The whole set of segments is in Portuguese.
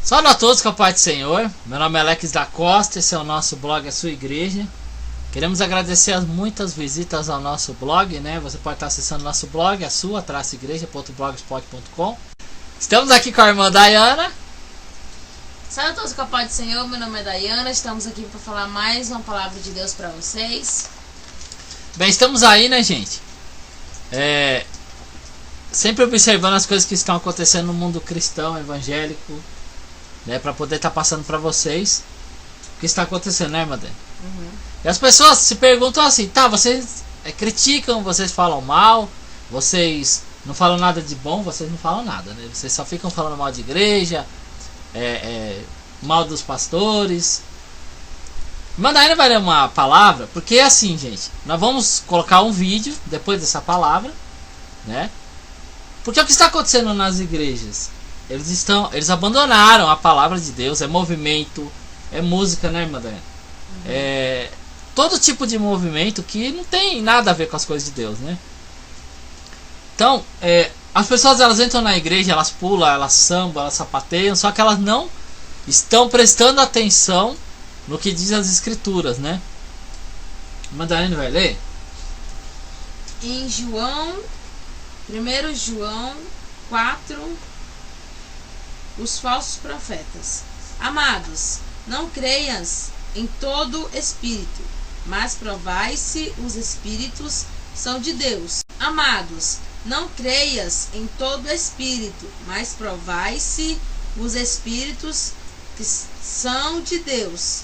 Salve a todos com a paz do Senhor. Meu nome é Alex da Costa, esse é o nosso blog, a sua igreja. Queremos agradecer as muitas visitas ao nosso blog, né? Você pode estar acessando nosso blog, a sua-igreja.blogspot.com. Estamos aqui com a irmã Dayana. Salve a todos com a paz do Senhor, meu nome é Dayana. Estamos aqui para falar mais uma palavra de Deus para vocês. Bem, estamos aí, né, gente? Sempre observando as coisas que estão acontecendo no mundo cristão, evangélico, né, para poder estar passando para vocês o que está acontecendo, né, irmã Dayana? E as pessoas se perguntam assim, tá, vocês criticam, vocês falam mal, vocês não falam nada de bom, vocês não falam nada, né? Vocês só ficam falando mal de igreja, mal dos pastores. Irmã Dayana vai ler uma palavra, porque é assim, gente, nós vamos colocar um vídeo depois dessa palavra, né? Porque o que está acontecendo nas igrejas? Eles abandonaram a palavra de Deus, é movimento, é música, né, irmã Dayana? Todo tipo de movimento que não tem nada a ver com as coisas de Deus, né? Então, as pessoas, elas entram na igreja, elas pulam, elas sambam, elas sapateiam, só que elas não estão prestando atenção no que diz as escrituras, né? Irmã Dayana vai ler? Em 1 João 4, os falsos profetas. Amados, não creias em todo espírito, mas provai-se os espíritos são de Deus. Amados, não creias em todo espírito, mas provai-se os espíritos que são de Deus.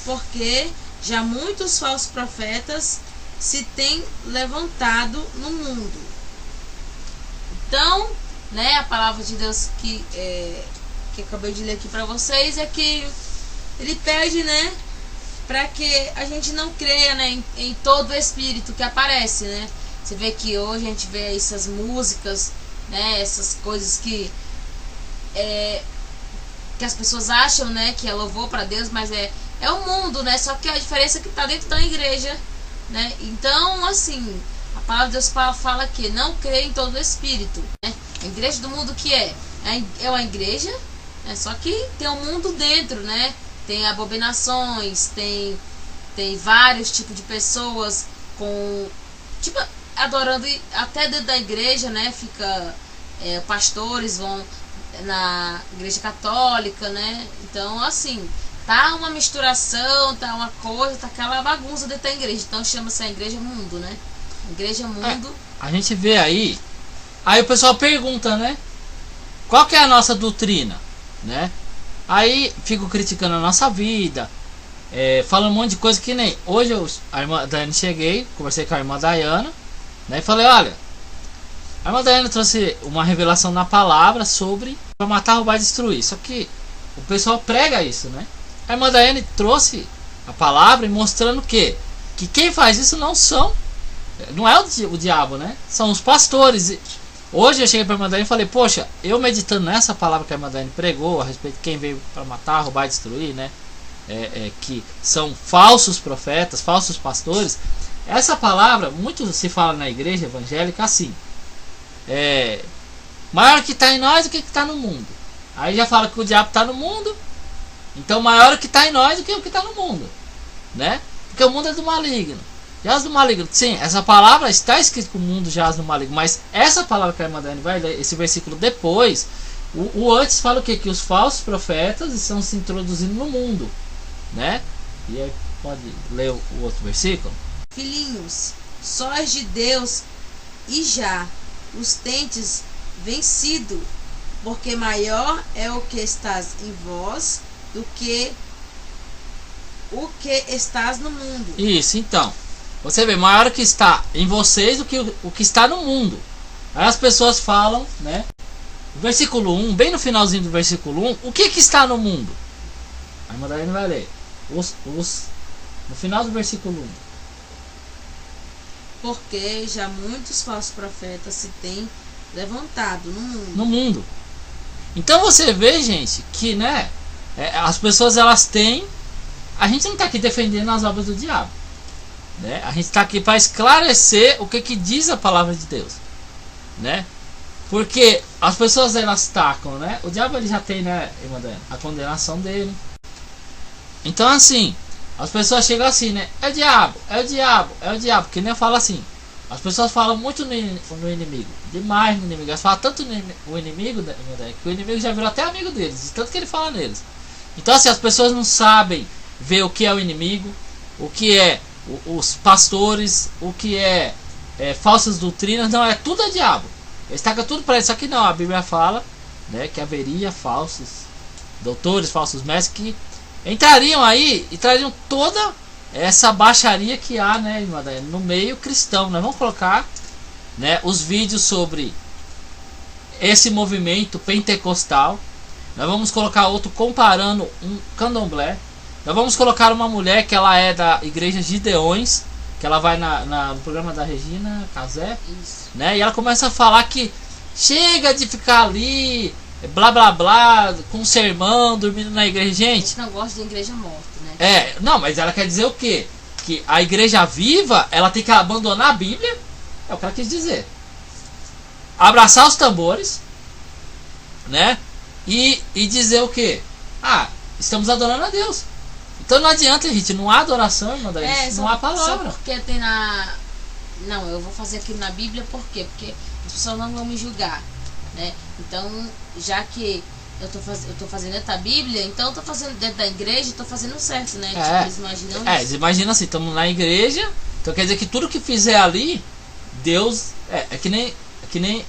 Porque já muitos falsos profetas se têm levantado no mundo. Então, né, a palavra de Deus que acabei de ler aqui para vocês é que ele pede, né, para que a gente não creia, né, em todo espírito que aparece, né? Você vê que hoje a gente vê essas músicas, né, essas coisas que as pessoas acham, né, que é louvor para Deus, mas é o mundo, né? Só que a diferença é que está dentro da igreja, né? Então, assim, a palavra de Deus fala que não crê em todo espírito, né? A igreja do mundo que é uma igreja, né? Só que tem um mundo dentro, né? Tem abominações, tem vários tipos de pessoas adorando até dentro da igreja, né? Fica pastores vão na igreja católica, né? Então, assim, tá uma misturação, tá uma coisa, tá aquela bagunça dentro da igreja. Então chama-se a igreja mundo, né? Igreja mundo. A gente vê aí o pessoal pergunta, né? Qual que é a nossa doutrina, né? Aí fico criticando a nossa vida, falando um monte de coisa que nem... Hoje a irmã Dayana, cheguei, conversei com a irmã Dayana, né? E falei, olha, a irmã Dayana trouxe uma revelação na palavra sobre para matar, roubar e destruir. Só que o pessoal prega isso, né? A irmã Dayana trouxe a palavra e mostrando que quem faz isso não é o diabo, né? São os pastores. Hoje eu cheguei para a irmã Dayana e falei, poxa, eu meditando nessa palavra que a irmã Dayana pregou a respeito de quem veio para matar, roubar e destruir, né? Que são falsos profetas, falsos pastores. Essa palavra, muito se fala na igreja evangélica assim, maior que está em nós do que está no mundo. Aí já fala que o diabo está no mundo, então maior o que está em nós do que o que está no mundo, né? Porque o mundo é do maligno. Jaz do maligno. Sim, essa palavra está escrita que o mundo jaz do maligno, mas essa palavra que a irmã Dayana vai ler, esse versículo depois, o antes fala o quê? Que os falsos profetas estão se introduzindo no mundo, né? E aí pode ler o outro versículo. Filhinhos, sós de Deus e já os tendes vencido, porque maior é o que estás em vós do que o que estás no mundo. Isso, então. Você vê, maior que está em vocês do que o que está no mundo. Aí as pessoas falam, né? Versículo 1, bem no finalzinho do versículo 1, o que está no mundo? A irmã Dayana vai ler. No final do versículo 1. Porque já muitos falsos profetas se têm levantado no mundo. Então você vê, gente, que, né? As pessoas, elas têm... A gente não está aqui defendendo as obras do diabo, né? A gente está aqui para esclarecer o que diz a palavra de Deus, né? Porque as pessoas elas tacam, né? O diabo ele já tem, né, irmã Dani, a condenação dele. Então assim, as pessoas chegam assim, né? É o diabo, é o diabo, é o diabo. Que nem eu falo assim. As pessoas falam muito no inimigo, demais no inimigo. Elas falam tanto no inimigo, né, que o inimigo já virou até amigo deles, de tanto que ele fala neles. Então assim, as pessoas não sabem ver o que é o inimigo, o que é os pastores, o que é falsas doutrinas. Não, é tudo diabo. Eles tacam tudo para isso. Só que não, a Bíblia fala, né, que haveria falsos doutores, falsos mestres que entrariam aí e trariam toda essa baixaria que há, né, irmã Daiane, no meio cristão. Nós vamos colocar, né, os vídeos sobre esse movimento pentecostal. Nós vamos colocar outro comparando um candomblé. Nós vamos colocar uma mulher que ela é da igreja Gideões, que ela vai no programa da Regina Casé, né? E ela começa a falar que chega de ficar ali, blá blá blá, com sermão, dormindo na igreja. Gente, esse negócio de igreja morta, né? Não, mas ela quer dizer o quê? Que a igreja viva, ela tem que abandonar a Bíblia. É o que ela quis dizer. Abraçar os tambores, né? E dizer o quê? Estamos adorando a Deus. Então não adianta, gente, não há adoração, irmã Daí, não há palavra. Só porque tem na... Não, eu vou fazer aquilo na Bíblia, por quê? Porque as pessoas não vão me julgar, né? Então, já que eu tô fazendo dentro da Bíblia, então eu tô fazendo dentro da igreja, tô fazendo certo, né? Tipo, eles imaginam isso. Eles imaginam assim, estamos na igreja, então quer dizer que tudo que fizer ali, Deus... É que nem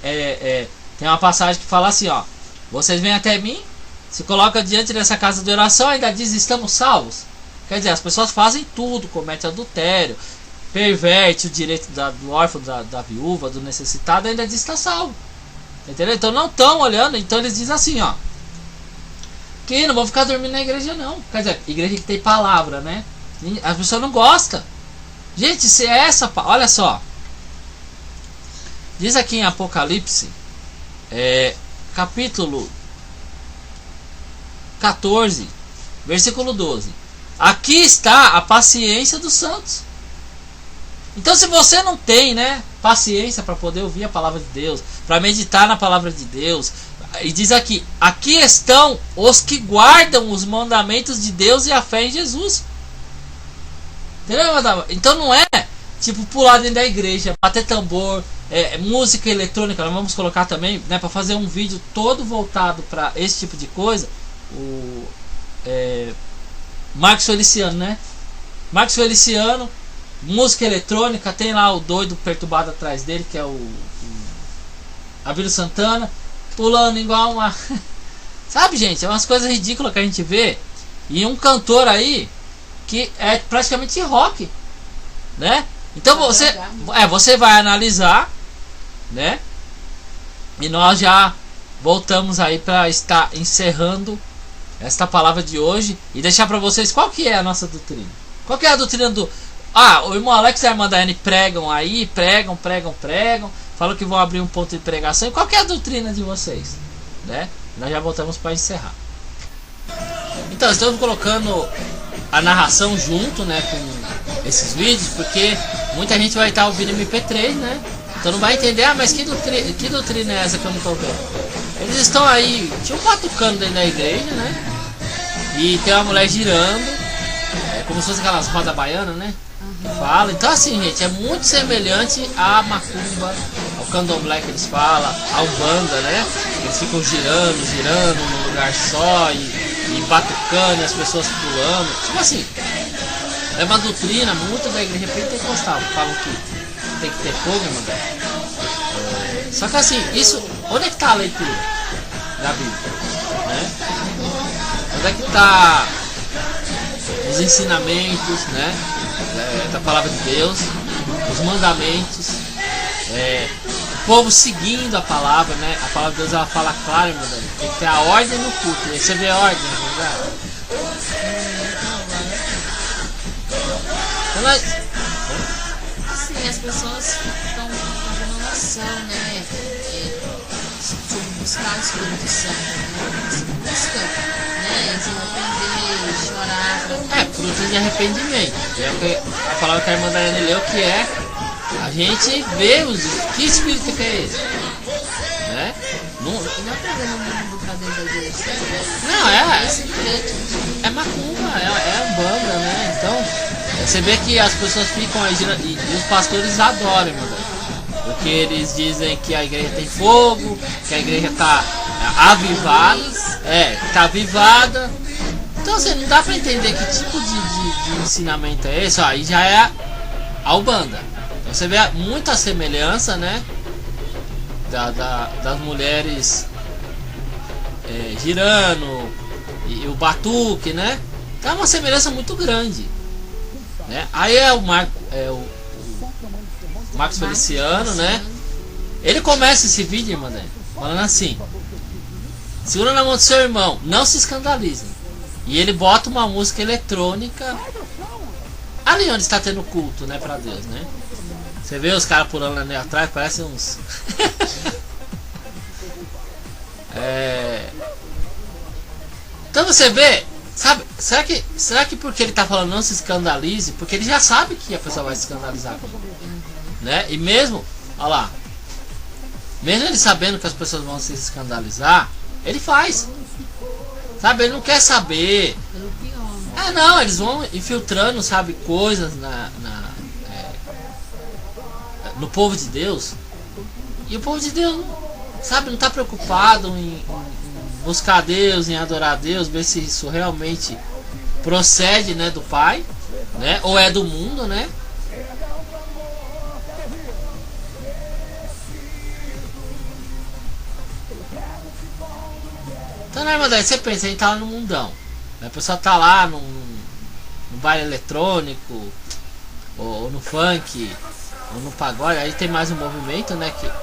tem uma passagem que fala assim, ó: vocês vêm até mim, se coloca diante dessa casa de oração, ainda diz estamos salvos. Quer dizer, as pessoas fazem tudo, cometem adultério, perverte o direito do órfão, da viúva, do necessitado, ainda diz está salvo. Entendeu? Então não estão olhando, então eles dizem assim, ó: que não vão ficar dormindo na igreja não. Quer dizer, igreja que tem palavra, né? As pessoas não gostam. Gente, se é essa... Olha só. Diz aqui em Apocalipse, capítulo 14, versículo 12. Aqui está a paciência dos santos. Então se você não tem, né, paciência para poder ouvir a palavra de Deus, para meditar na palavra de Deus, e diz aqui estão os que guardam os mandamentos de Deus e a fé em Jesus. Entendeu? Então não é tipo pular dentro da igreja, bater tambor, música eletrônica. Nós vamos colocar também, né, para fazer um vídeo todo voltado para esse tipo de coisa. O Marcos Feliciano, né? Marcos Feliciano, música eletrônica, tem lá o doido perturbado atrás dele, que é o Abílio Santana, pulando igual uma... Sabe, gente, é umas coisas ridículas que a gente vê. E um cantor aí que é praticamente rock, né? Então você vai analisar, né? E nós já voltamos aí para estar encerrando esta palavra de hoje e deixar para vocês qual que é a nossa doutrina. Qual que é a doutrina do... o irmão Alex e a irmã Daiane pregam aí, pregam, falam que vão abrir um ponto de pregação. E qual que é a doutrina de vocês, né? Nós já voltamos para encerrar. Então, estamos colocando a narração junto, né, com esses vídeos, porque muita gente vai estar ouvindo MP3, né? Então não vai entender, mas que doutrina é essa que eu não estou vendo? Eles estão aí, tinha um batucando dentro da igreja, né? E tem uma mulher girando, como se fosse aquelas rodas baianas, né? Fala. Então assim, gente, é muito semelhante à macumba, ao candomblé que eles falam, à umbanda, né? Eles ficam girando num lugar só e batucando, e as pessoas pulando. Tipo assim, é uma doutrina muito da igreja pentecostal, que falam que tem que ter fogo, mano. Só que assim, isso, onde é que está a leitura da Bíblia, né? Onde é que está os ensinamentos, né, da palavra de Deus, os mandamentos, o povo seguindo a palavra, né? A palavra de Deus, ela fala claro, irmão, tem que ter a ordem no culto. Aí você vê a ordem, né? Sim, as pessoas estão tendo noção, né? Sobre buscar o Espírito Santo, né? Se busca, né? Se arrepender, chorar. Frutos de arrependimento. É a palavra que a irmã Daiane leu, que é a gente vê que espírito que é esse, né? Não pegando o mundo pra dentro da igreja. Não, é macumba, é umbanda, né? Então, você vê que as pessoas ficam aí e os pastores adoram, mano. Porque eles dizem que a igreja tem fogo, que a igreja tá avivada. Tá avivada. Então, assim, não dá pra entender que tipo de ensinamento é esse. Ó, aí já é a umbanda. Então, você vê muita semelhança, né? Das mulheres girando e o batuque, né? Então é uma semelhança muito grande, né? Aí é o Marcos Feliciano, né? Ele começa esse vídeo, irmã, falando assim: segura na mão do seu irmão, não se escandalizem. E ele bota uma música eletrônica ali onde está tendo culto, né, pra Deus, né? Você vê os caras pulando ali atrás, parecem uns... Então você vê, sabe, será que porque ele tá falando não se escandalize, porque ele já sabe que a pessoa vai se escandalizar, né? E mesmo, olha lá, mesmo ele sabendo que as pessoas vão se escandalizar, ele faz, sabe, ele não quer saber. Não, eles vão infiltrando, sabe, coisas no povo de Deus. E o povo de Deus, sabe, não está preocupado em buscar Deus, em adorar a Deus, ver se isso realmente procede, né, do Pai, né, ou é do mundo, né? Então, né, irmã, você pensa, a gente tá lá no mundão, a pessoa tá lá no baile eletrônico, ou no funk, ou no pagode, aí tem mais um movimento, né, que é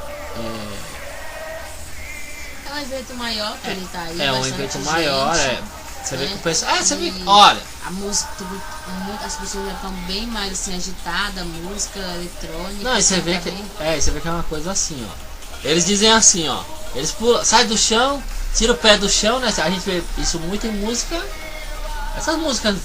um evento maior que ele tá aí. É um evento gente, maior, você vê que o pessoal... você vê, olha, a música, as pessoas já estão bem mais assim, agitadas, música eletrônica. Não, e você vê que você vê que é uma coisa assim, ó. Eles dizem assim, ó, eles pulam, sai do chão, tira o pé do chão, né? A gente vê isso muito em música. Essas músicas...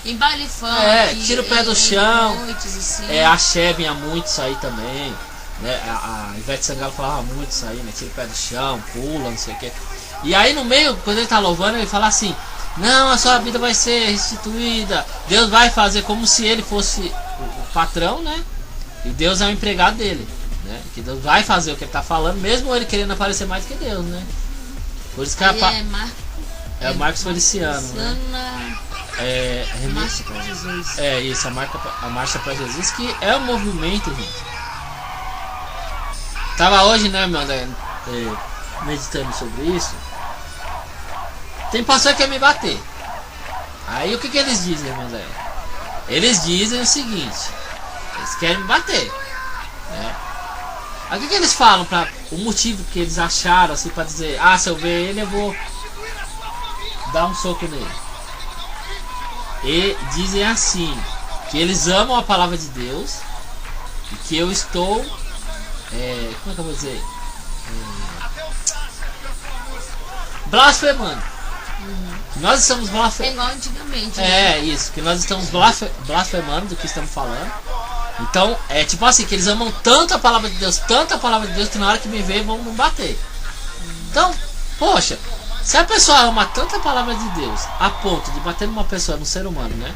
em baile funk, tira o pé do chão. Noites, assim. Axé vinha muito isso aí também, né? A Ivete Sangalo falava muito isso aí, né? Tira o pé do chão, pula, não sei o que. E aí no meio, quando ele tá louvando, ele fala assim: não, a sua vida vai ser restituída, Deus vai fazer, como se ele fosse o patrão, né? E Deus é o empregado dele, né? Que Deus vai fazer o que ele tá falando, mesmo ele querendo aparecer mais que Deus, né? Por isso que é o Marcos Feliciano, né? A Marcha pra Jesus. Isso, a Marcha pra Jesus, que é um movimento, gente. Tava hoje, né, meu, meditando sobre isso. Tem pastor que quer me bater. Aí o que eles dizem, irmão? Eles dizem o seguinte: eles querem me bater, né? Aí o que eles falam, o motivo que eles acharam, assim, pra dizer: se eu ver ele, eu vou dar um soco nele. E dizem assim, que eles amam a palavra de Deus e que eu estou, como é que eu vou dizer, blasfemando. Nós estamos blasfemando. Igual antigamente, né? Isso, que nós estamos blasfemando do que estamos falando. Então, tipo assim, que eles amam tanto a palavra de Deus, que na hora que me vê vão me bater. Então, poxa, se a pessoa ama tanto a palavra de Deus a ponto de bater numa pessoa, num ser humano, né?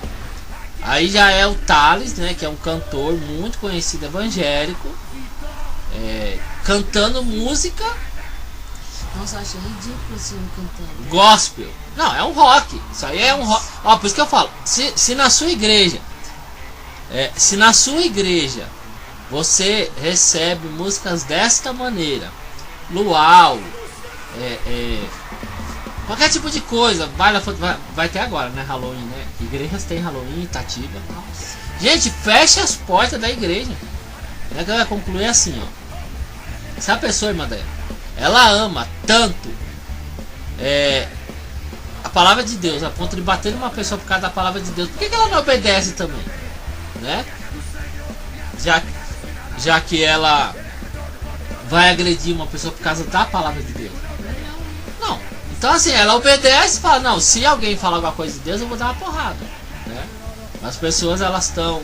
Aí já é o Thales, né? Que é um cantor muito conhecido evangélico, cantando música. Nossa, eu acho ridículo assim cantando. Gospel. Não, é um rock. Isso aí é um rock. Ó, por isso que eu falo, se na sua igreja, você recebe músicas desta maneira, luau, qualquer tipo de coisa, vai ter agora, né? Halloween, né? Igrejas tem Halloween, Itatiba. Nossa. Gente, fecha as portas da igreja. Né? Que vai concluir assim, ó. Se a pessoa, irmã dela, ela ama tanto a palavra de Deus, a ponto de bater numa pessoa por causa da palavra de Deus, por que ela não obedece também? Né? Já que ela vai agredir uma pessoa por causa da palavra de Deus. Não. Então assim, ela obedece e fala: não, se alguém falar alguma coisa de Deus, eu vou dar uma porrada, né? As pessoas, elas estão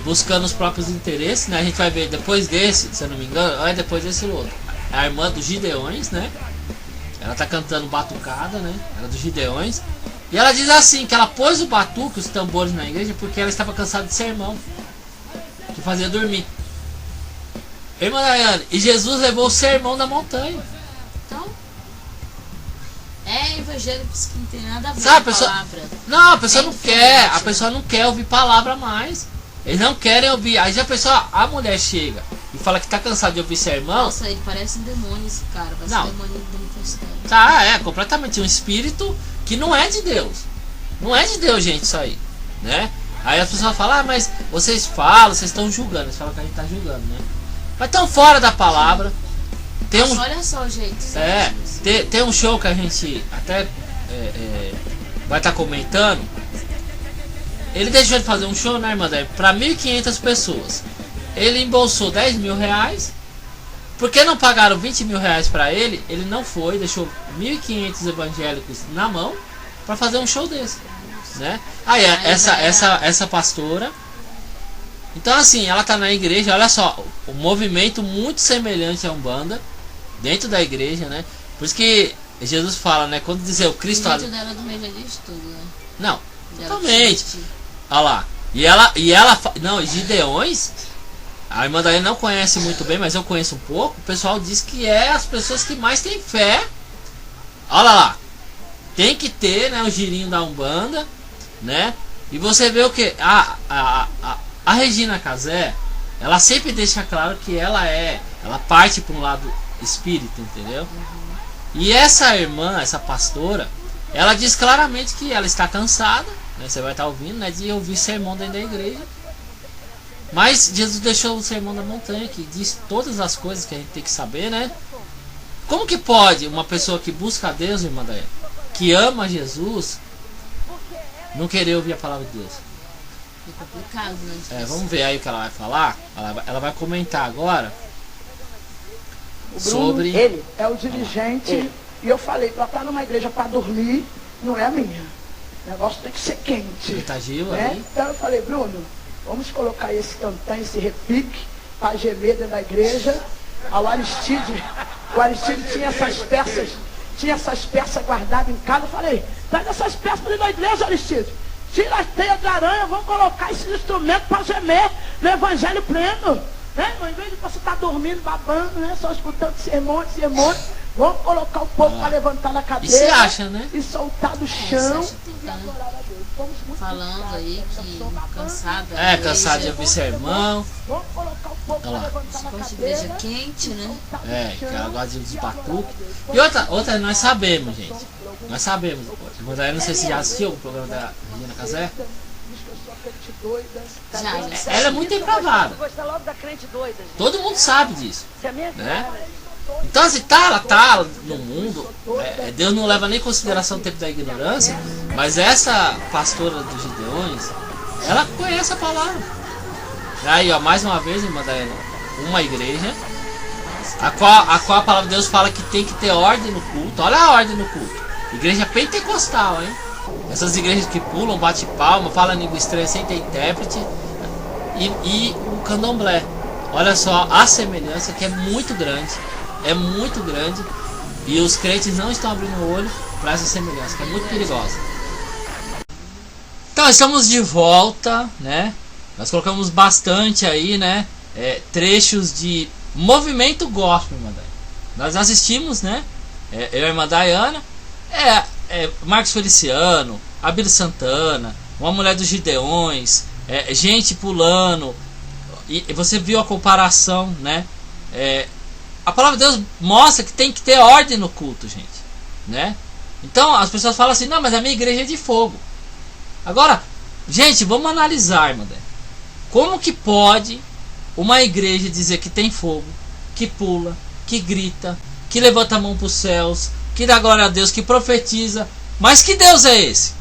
buscando os próprios interesses, né? A gente vai ver depois desse, se eu não me engano, olha, depois desse outro. A irmã dos Gideões, né? Ela tá cantando batucada, né? Ela é dos Gideões. E ela diz assim, que ela pôs o batuque, os tambores na igreja, porque ela estava cansada de sermão, que fazia dormir. Irmã Daiane, e Jesus levou o sermão da montanha. Então, evangélicos que não tem nada a ver Sabe, com a palavra. Não, a pessoa não quer, a pessoa não quer ouvir palavra mais. Eles não querem ouvir. Aí já a pessoa, a mulher chega e fala que tá cansada de ouvir sermão. Nossa, ele parece um demônio esse cara, vai ser um demônio manifestando. Tá, completamente um espírito que não é de Deus. Não é de Deus, gente, isso aí, né? Aí as pessoas falam, mas vocês falam, vocês estão julgando. Eles falam que a gente tá julgando, né? Mas estão fora da palavra. Tem Nossa, olha só o jeito. Tem um show que a gente até vai estar comentando. Ele deixou de fazer um show, né, irmã? Para 1.500 pessoas. Ele embolsou 10 mil reais. Porque não pagaram 20 mil reais para ele, ele não foi, deixou 1.500 evangélicos na mão para fazer um show desse, né? Aí essa pastora. Então assim, ela tá na igreja, olha só, o movimento muito semelhante a Umbanda dentro da igreja, né? Por isso que Jesus fala, né? Quando dizer o Cristo. O dela do meio de estudo, né? Não, totalmente. Olha lá. E ela não, Gideões, a irmã Daiane não conhece muito bem, mas eu conheço um pouco. O pessoal diz que é as pessoas que mais têm fé. Olha lá. Tem que ter, né, o girinho da Umbanda, né? E você vê o que? A Regina Casé, ela sempre deixa claro que ela parte para um lado espírita, entendeu? E essa irmã, essa pastora, ela diz claramente que ela está cansada, né? Você vai estar ouvindo, né, de ouvir sermão dentro da igreja. Mas Jesus deixou o sermão da montanha, que diz todas as coisas que a gente tem que saber, né? Como que pode uma pessoa que busca a Deus, irmã Daiane, que ama Jesus, não querer ouvir a palavra de Deus? É complicado, né? Vamos ver aí o que ela vai falar. Ela vai comentar agora o Bruno, sobre... Ele é o dirigente. E eu falei, pra estar numa igreja para dormir, não é a minha. O negócio tem que ser quente. Né? Então eu falei, Bruno, vamos colocar esse tantã, esse repique, para gemer dentro da igreja. O Aristide tinha essas peças guardadas em casa. Eu falei, traz essas peças dentro da igreja, Aristide. Tira as teias de aranha, vamos colocar esses instrumentos para gemer no evangelho pleno. Né? Ao invés de você estar dormindo, babando, né? Só escutando sermões, vamos colocar o povo para levantar na cadeira. E se acha, né? E soltar do chão. Falando aí que cansada. Cansado de ouvir sermão. Vamos colocar o povo para levantar na cadeira. Igreja quente, né? Que ela gosta de uns batuques. E outra, nós sabemos, gente. Nós sabemos. Eu não sei se já assistiu o programa da Regina Casé. Já. Ela é muito depravada. Todo mundo sabe disso, né? Então assim, ela tá no mundo. Deus não leva nem em consideração o tempo da ignorância. Mas essa pastora dos Gideões, ela conhece a palavra. Aí, ó, mais uma vez, irmã Daiane, uma igreja a qual a palavra de Deus fala que tem que ter ordem no culto. Olha a ordem no culto. Igreja pentecostal, hein? Essas igrejas que pulam, bate palma, falam língua estranha sem ter intérprete. E o candomblé. Olha só a semelhança, que é muito grande. É muito grande. E os crentes não estão abrindo o olho para essa semelhança, que é muito perigosa. Então, estamos de volta, né? Nós colocamos bastante aí, né? Trechos de movimento gospel, irmã Daiane. Nós assistimos, né? Eu e a irmã Daiane. Marcos Feliciano, Abílio Santana, uma mulher dos Gideões, gente pulando. E você viu a comparação, né? A palavra de Deus mostra que tem que ter ordem no culto, gente, né? Então as pessoas falam assim, não, mas a minha igreja é de fogo. Agora, gente, vamos analisar, irmã Daiane. Como que pode uma igreja dizer que tem fogo, que pula, que grita, que levanta a mão para os céus, que dá glória a Deus, que profetiza? Mas que Deus é esse?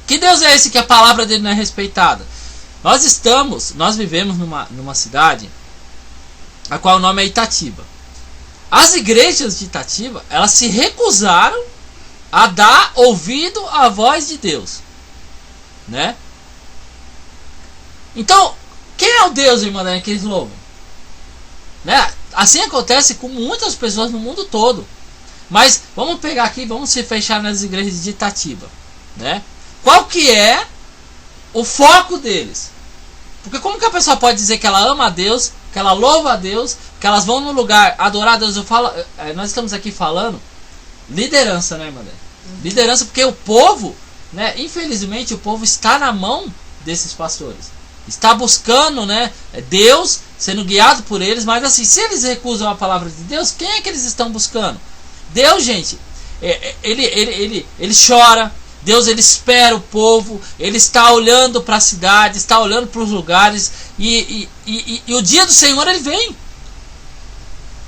Que Deus é esse que a palavra dele não é respeitada? Nós vivemos numa cidade a qual o nome é Itatiba. As igrejas de Itatiba, elas se recusaram a dar ouvido à voz de Deus, né? Então, quem é o Deus, irmã Dani, que eles louvam? Né? Assim acontece com muitas pessoas no mundo todo. Mas vamos pegar aqui, vamos se fechar nas igrejas de Itatiba, né? Qual que é o foco deles? Porque como que a pessoa pode dizer que ela ama a Deus, que ela louva a Deus, que elas vão no lugar adorar a Deus? Nós estamos aqui falando liderança, né, irmã? Liderança, porque o povo, né, infelizmente o povo está na mão desses pastores. Está buscando, né, Deus, sendo guiado por eles, mas assim, se eles recusam a palavra de Deus, quem é que eles estão buscando? Deus, gente, ele chora. Deus, ele espera o povo, ele está olhando para a cidade, está olhando para os lugares, e o dia do Senhor, ele vem.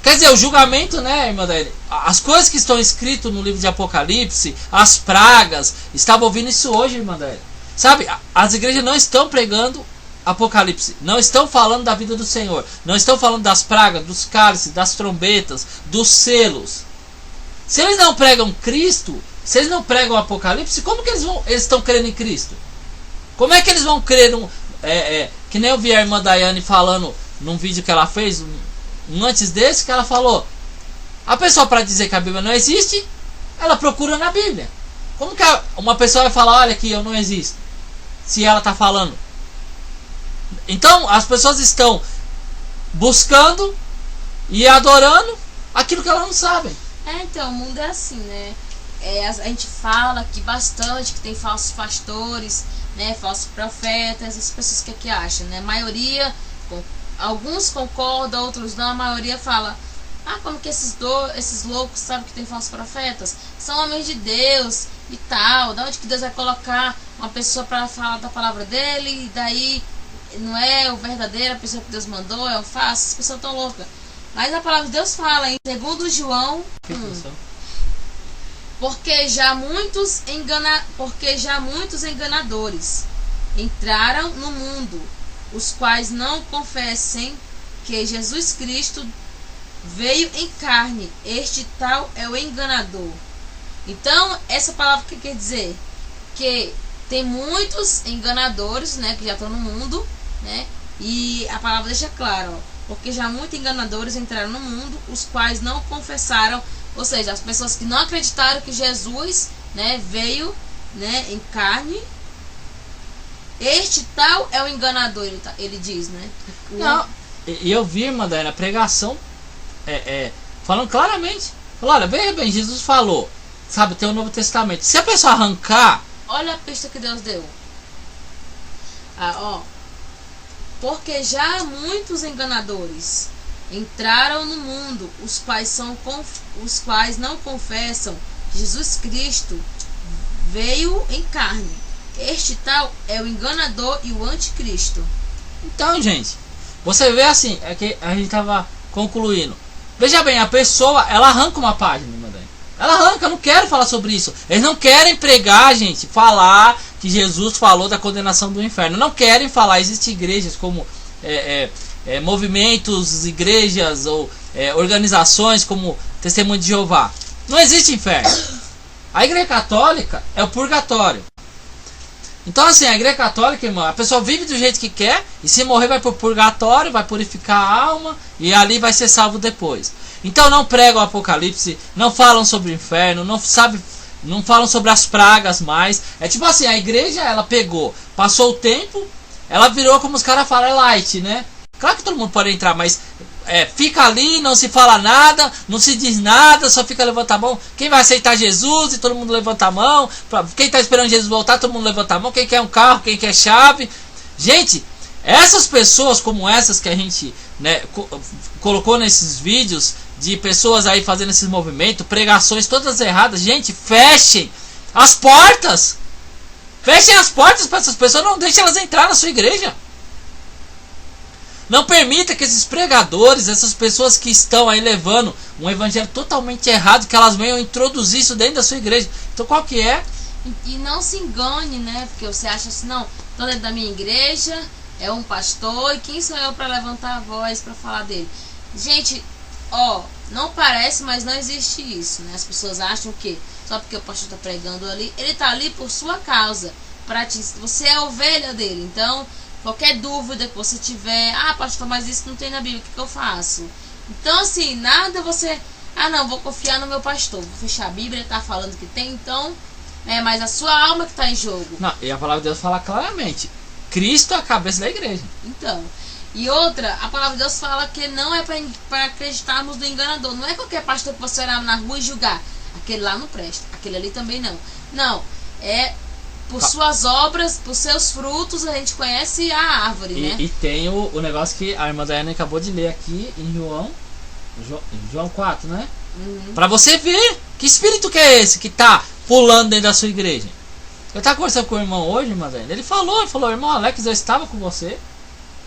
Quer dizer, o julgamento, né, irmã Daí? As coisas que estão escritas no livro de Apocalipse, as pragas, estava ouvindo isso hoje, irmã Daí. Sabe, as igrejas não estão pregando Apocalipse, não estão falando da vida do Senhor, não estão falando das pragas, dos cálices, das trombetas, dos selos. Se eles não pregam Cristo, se eles não pregam o Apocalipse, como que eles estão crendo em Cristo? Como é que eles vão crer que nem eu vi a irmã Daiane falando num vídeo que ela fez, um antes desse, que ela falou, a pessoa, para dizer que a Bíblia não existe, ela procura na Bíblia. Como que uma pessoa vai falar, olha aqui, eu não existo, se ela está falando? Então as pessoas estão buscando e adorando aquilo que elas não sabem. Então, o mundo é assim, né? A gente fala aqui bastante que tem falsos pastores, né, falsos profetas, as pessoas que acham, né? A maioria, alguns concordam, outros não. A maioria fala, como que esses loucos sabem que tem falsos profetas? São homens de Deus e tal. Da onde que Deus vai colocar uma pessoa para falar da palavra dele? E daí não é o verdadeiro, a pessoa que Deus mandou, é o falso. As pessoas estão loucas. Mas a palavra de Deus fala em 2 João 1. Porque já muitos enganadores entraram no mundo, os quais não confessem que Jesus Cristo veio em carne. Este tal é o enganador. Então, essa palavra que quer dizer? Que tem muitos enganadores, né, que já estão no mundo, né? E a palavra deixa claro, porque já muitos enganadores entraram no mundo, os quais não confessaram. Ou seja, as pessoas que não acreditaram que Jesus, né, veio, né, em carne. Este tal é o enganador, ele diz, né? Não, e eu vi, irmã Daí, na pregação, falando claramente. Falou, olha, veja bem, Jesus falou, sabe, tem o Novo Testamento. Se a pessoa arrancar... Olha a pista que Deus deu. Porque já muitos enganadores entraram no mundo, os quais não confessam que Jesus Cristo veio em carne. Este tal é o enganador e o anticristo. Então, gente, você vê assim, é que a gente estava concluindo. Veja bem, a pessoa, ela arranca uma página, irmã Daí. Ela arranca, eu não quero falar sobre isso. Eles não querem pregar, gente, falar que Jesus falou da condenação do inferno. Não querem falar. Existem igrejas como movimentos, igrejas ou organizações como Testemunho de Jeová. Não existe inferno. A igreja católica é o purgatório. Então assim, a igreja católica, irmão, a pessoa vive do jeito que quer, e se morrer vai para o purgatório, vai purificar a alma, e ali vai ser salvo depois. Então não pregam o Apocalipse, não falam sobre o inferno, não falam sobre as pragas mais. É tipo assim, a igreja, ela pegou, passou o tempo, ela virou, como os caras falam, é light, né? Claro que todo mundo pode entrar, mas fica ali, não se fala nada, não se diz nada, só fica levanta a mão. Quem vai aceitar Jesus? E todo mundo levanta a mão. Quem está esperando Jesus voltar, todo mundo levanta a mão. Quem quer um carro, quem quer chave. Gente, essas pessoas como essas que a gente, né, colocou nesses vídeos, de pessoas aí fazendo esses movimentos, pregações todas erradas, gente, fechem as portas. Fechem as portas para essas pessoas, não deixem elas entrar na sua igreja. Não permita que esses pregadores, essas pessoas que estão aí levando um evangelho totalmente errado, que elas venham introduzir isso dentro da sua igreja. Então qual que é? E não se engane, né? Porque você acha assim, não, estou dentro da minha igreja, é um pastor, e quem sou eu para levantar a voz para falar dele? Gente, não parece, mas não existe isso, né? As pessoas acham que só porque o pastor está pregando ali, ele está ali por sua causa. Você é a ovelha dele, então Qualquer dúvida que você tiver, pastor, mas isso não tem na Bíblia, o que eu faço? Então, assim, nada você... não, vou confiar no meu pastor, vou fechar a Bíblia, ele tá falando que tem, então... mas a sua alma que tá em jogo. Não, e a palavra de Deus fala claramente, Cristo é a cabeça da igreja. Então, e outra, a palavra de Deus fala que não é para acreditarmos no enganador. Não é qualquer pastor que você olhar na rua e julgar, aquele lá não presta, aquele ali também não. Não, é... Por suas obras, por seus frutos, a gente conhece a árvore, né? E tem o negócio que a irmã Daiane acabou de ler aqui em João 4, né? Pra você ver que espírito que é esse que tá pulando dentro da sua igreja. Eu tava conversando com o irmão hoje, irmã Daiane. Ele falou, irmão Alex, eu estava com você,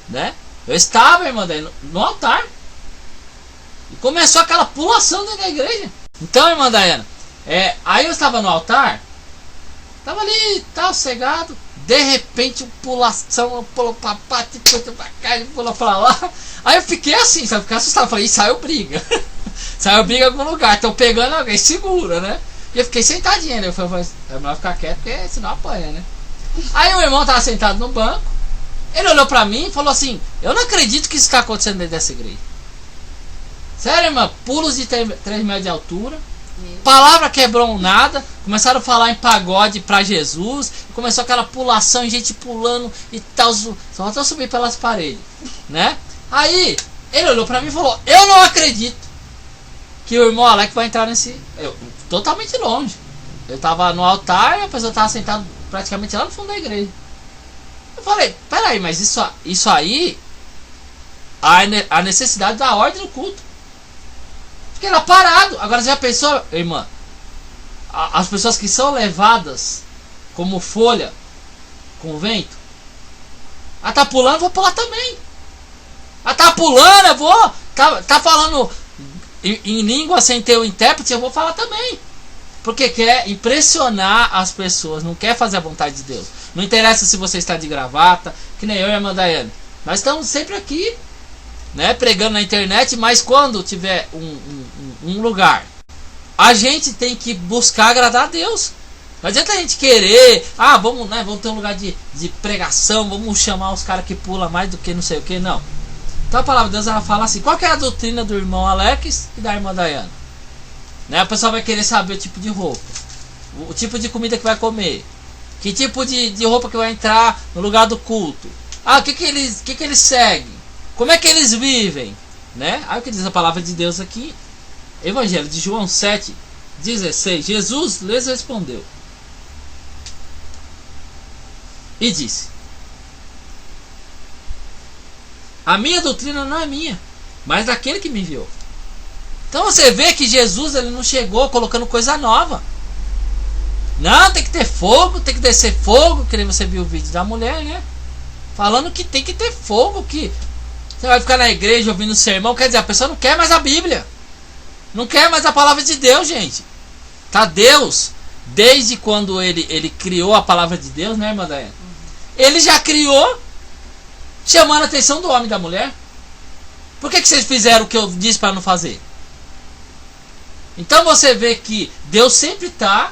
né? Eu estava, irmã Daiane, no altar. E começou aquela pulação dentro da igreja. Então, irmã Daiane, aí eu estava no altar. Tava ali, tal, cegado. De repente, pulação, pulou pra parte, pulou pra cá, pulou pra lá. Aí eu fiquei assim, sabe? Fiquei assustado. Falei, saiu briga. Saiu briga em algum lugar. Estão pegando alguém, segura, né? E eu fiquei sentadinho, né? Eu falei, é melhor ficar quieto, porque senão apanha, né? Aí o irmão tava sentado no banco. Ele olhou pra mim e falou assim, eu não acredito que isso tá acontecendo dentro dessa igreja. Sério, irmã? Pulos de 3 metros de altura. Palavra quebrou nada. Começaram a falar em pagode pra Jesus. Começou aquela pulação e gente pulando e tal. Só faltou subir pelas paredes, né? Aí ele olhou pra mim e falou, eu não acredito que o irmão Alex vai entrar nesse... totalmente longe. Eu tava no altar e a pessoa tava sentada praticamente lá no fundo da igreja. Eu falei, peraí, mas isso aí a necessidade da ordem no culto. Fiquei lá parado. Agora você já pensou, irmã? As pessoas que são levadas como folha com o vento. Tá pulando, vou pular também. Tá pulando, eu vou. Tá falando em língua sem ter o intérprete, eu vou falar também. Porque quer impressionar as pessoas, não quer fazer a vontade de Deus. Não interessa se você está de gravata, que nem eu e a irmã Daiane. Nós estamos sempre aqui, né, pregando na internet, mas quando tiver um lugar, a gente tem que buscar agradar a Deus. Não adianta a gente querer, vamos ter um lugar de pregação, vamos chamar os caras que pulam mais do que não sei o que, não. Então a palavra de Deus, ela fala assim, qual que é a doutrina do irmão Alex e da irmã Daiane? Né, a pessoa vai querer saber o tipo de roupa, o tipo de comida que vai comer, que tipo de roupa que vai entrar no lugar do culto, o que eles seguem, como é que eles vivem, né? Aí o que diz a palavra de Deus aqui, Evangelho de João 7:16, Jesus lhes respondeu e disse, a minha doutrina não é minha, mas daquele que me enviou. Então você vê que Jesus, ele não chegou colocando coisa nova. Não, tem que ter fogo, tem que descer fogo. Que nem você viu o vídeo da mulher, né? Falando que tem que ter fogo, que você vai ficar na igreja ouvindo o sermão. Quer dizer, a pessoa não quer mais a Bíblia. Não quer mais a palavra de Deus, gente. Tá, Deus, desde quando ele criou a palavra de Deus, né, irmã Daiane? Ele já criou chamando a atenção do homem e da mulher. Por que vocês fizeram o que eu disse para não fazer? Então você vê que Deus sempre está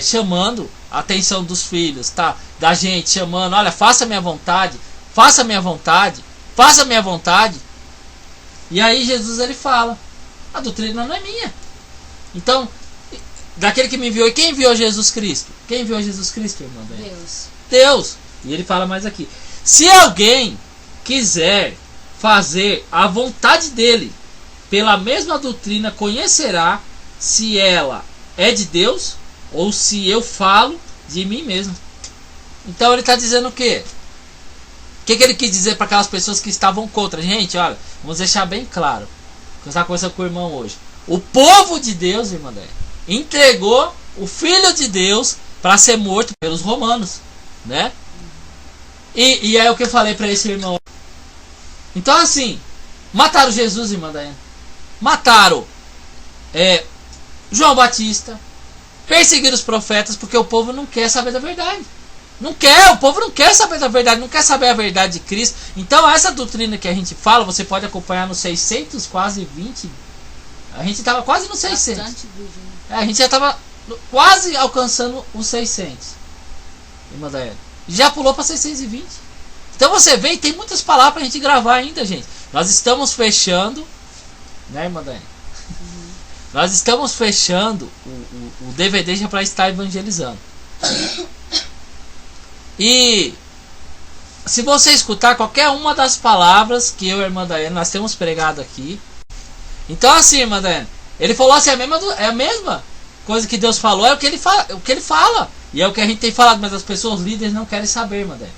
chamando a atenção dos filhos, tá? Da gente, chamando, olha, faça a minha vontade, faça a minha vontade, faça a minha vontade. E aí Jesus, ele fala, a doutrina não é minha. Então, daquele que me enviou, e quem enviou Jesus Cristo? Quem enviou Jesus Cristo, irmã? Deus. E ele fala mais aqui, se alguém quiser fazer a vontade dele, pela mesma doutrina conhecerá se ela é de Deus ou se eu falo de mim mesmo. Então ele está dizendo o quê? O que ele quis dizer para aquelas pessoas que estavam contra? Gente, olha, vamos deixar bem claro. Eu estava conversando com o irmão hoje. O povo de Deus, irmã Dé, entregou o Filho de Deus para ser morto pelos romanos, né? E é o que eu falei para esse irmão. Então assim, mataram Jesus, irmã Daiane. Mataram João Batista, perseguiram os profetas, porque o povo não quer saber da verdade. Não quer, o povo não quer saber da verdade, não quer saber a verdade de Cristo. Então essa doutrina que a gente fala, você pode acompanhar no 600, quase 20. A gente estava quase no 600. A gente já estava quase alcançando os 600. Irmã Daiane. Já pulou para 620. Então você vê, e tem muitas palavras pra gente gravar ainda, gente. Nós estamos fechando, né, irmã Dani? Nós estamos fechando o DVD já para estar evangelizando. E se você escutar qualquer uma das palavras que eu e a irmã Daiane nós temos pregado aqui, então assim, irmã Daiane, ele falou assim, é a mesma coisa que Deus falou, é o que ele fala, e é o que a gente tem falado, mas as pessoas líderes não querem saber, irmã Daiane.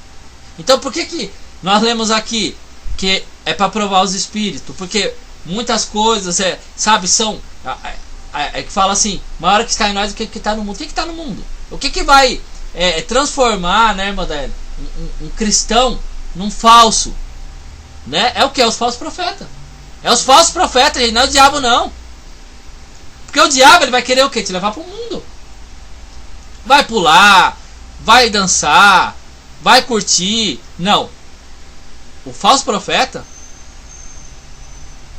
Então por que nós lemos aqui que é para provar os espíritos? Porque muitas coisas, sabe, são que fala assim, maior que está em nós do que está no mundo. O que está no mundo? O que vai transformar, né, irmã Daiane, um cristão num falso, né? É o que? É os falsos profetas. É os falsos profetas, gente, não é o diabo não. Porque o diabo ele vai querer o quê? Te levar para o mundo. Vai pular, vai dançar, vai curtir. Não. O falso profeta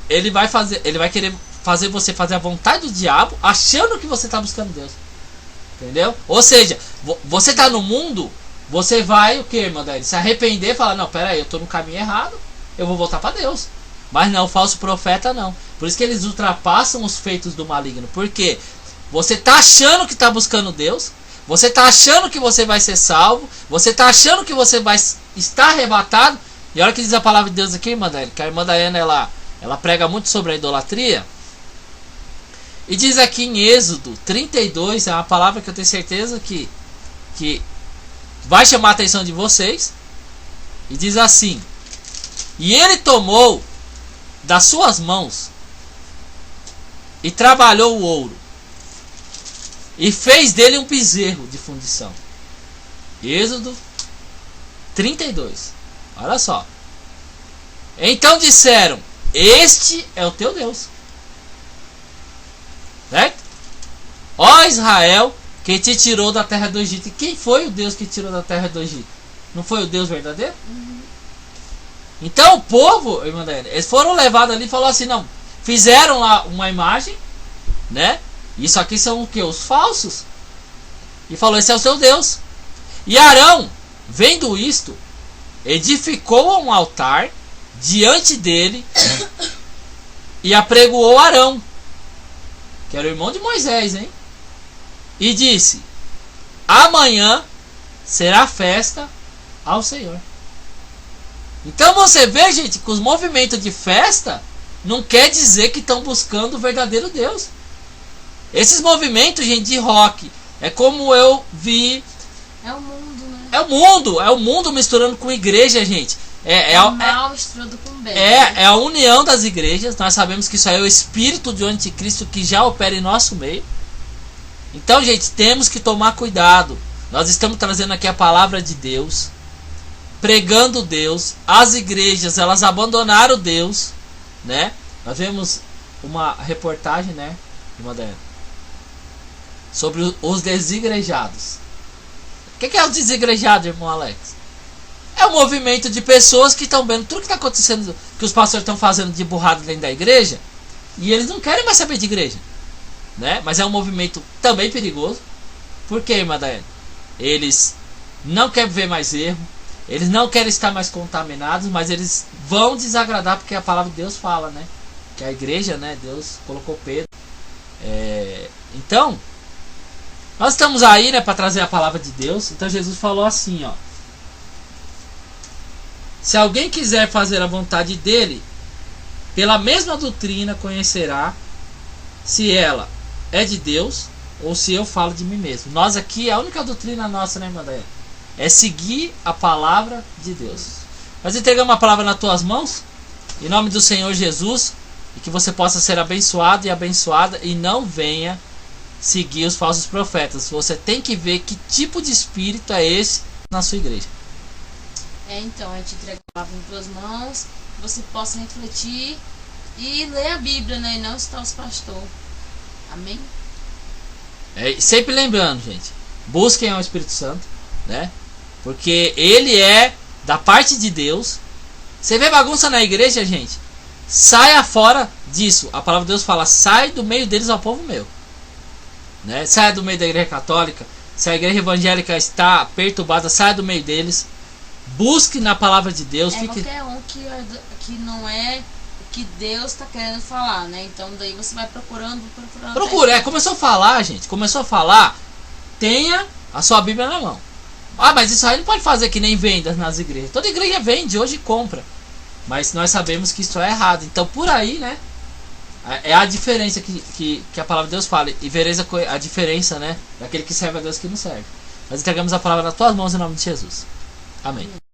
ele vai querer fazer você fazer a vontade do diabo, achando que você está buscando Deus. Entendeu? Ou seja, você está no mundo, você vai o que, irmã Daiane? Se arrepender e falar, não, peraí, eu estou no caminho errado, eu vou voltar para Deus. Mas não, o falso profeta não. Por isso que eles ultrapassam os feitos do maligno. Porque você está achando que está buscando Deus, você está achando que você vai ser salvo, você está achando que você vai estar arrebatado. E olha que diz a palavra de Deus aqui, irmã Daiane, que a irmã Daiane ela prega muito sobre a idolatria. E diz aqui em Êxodo 32, é uma palavra que eu tenho certeza que vai chamar a atenção de vocês. E diz assim: e ele tomou das suas mãos e trabalhou o ouro e fez dele um bezerro de fundição. Êxodo 32. Olha só. Então disseram: este é o teu Deus. Certo? Ó Israel, que te tirou da terra do Egito. E quem foi o Deus que tirou da terra do Egito? Não foi o Deus verdadeiro? Então o povo, irmã Daiane, eles foram levados ali e falaram assim, não, fizeram lá uma imagem, né? Isso aqui são o que? Os falsos. E falou, esse é o seu Deus. E Arão, vendo isto, edificou um altar diante dele e apregoou Arão, que era o irmão de Moisés, hein? E disse: amanhã será festa ao Senhor. Então você vê, gente, que os movimentos de festa não quer dizer que estão buscando o verdadeiro Deus. Esses movimentos, gente, de rock, é como eu vi. É o mundo, né? É o mundo misturando com igreja, gente. Mal misturando com bem. É a união das igrejas. Nós sabemos que isso aí é o espírito do anticristo que já opera em nosso meio. Então, gente, temos que tomar cuidado. Nós estamos trazendo aqui a palavra de Deus, pregando Deus. As igrejas, elas abandonaram Deus, né? Nós vemos uma reportagem, né, irmã Daiane, sobre os desigrejados. O que é o desigrejado, irmão Alex? É um movimento de pessoas que estão vendo tudo que está acontecendo, que os pastores estão fazendo de burrado dentro da igreja, e eles não querem mais saber de igreja, né? Mas é um movimento também perigoso. Por quê, irmã Daiane? Eles não querem ver mais erro, eles não querem estar mais contaminados, mas eles vão desagradar, porque a palavra de Deus fala, né? Que a igreja, né? Deus colocou Pedro. Então, nós estamos aí, né, para trazer a palavra de Deus. Então Jesus falou assim, ó: se alguém quiser fazer a vontade dele, pela mesma doutrina conhecerá se ela é de Deus ou se eu falo de mim mesmo. Nós aqui, a única doutrina nossa, né, irmã Daiane, é seguir a palavra de Deus. Nós entregamos a palavra nas tuas mãos, em nome do Senhor Jesus, e que você possa ser abençoado e abençoada, e não venha seguir os falsos profetas. Você tem que ver que tipo de espírito é esse na sua igreja. Então, a gente entrega a palavra em tuas mãos, que você possa refletir e ler a Bíblia, né? E não estar os pastores. Amém? Sempre lembrando, gente, busquem ao Espírito Santo, né? Porque ele é da parte de Deus. Você vê bagunça na igreja, gente? Saia fora disso. A palavra de Deus fala: sai do meio deles ao povo meu, né? Saia do meio da igreja católica. Se a igreja evangélica está perturbada, saia do meio deles. Busque na palavra de Deus. Fique... qualquer um que não é o que Deus está querendo falar, né? Então daí você vai procurando. Procura, começou a falar, gente. Começou a falar. Tenha a sua Bíblia na mão. Ah, mas isso aí não pode fazer que nem vendas nas igrejas. Toda igreja vende, hoje compra. Mas nós sabemos que isso é errado. Então por aí, né? É a diferença que a palavra de Deus fala. E vereis a diferença, né? Daquele que serve a Deus e que não serve. Nós entregamos a palavra nas tuas mãos em nome de Jesus. Amém.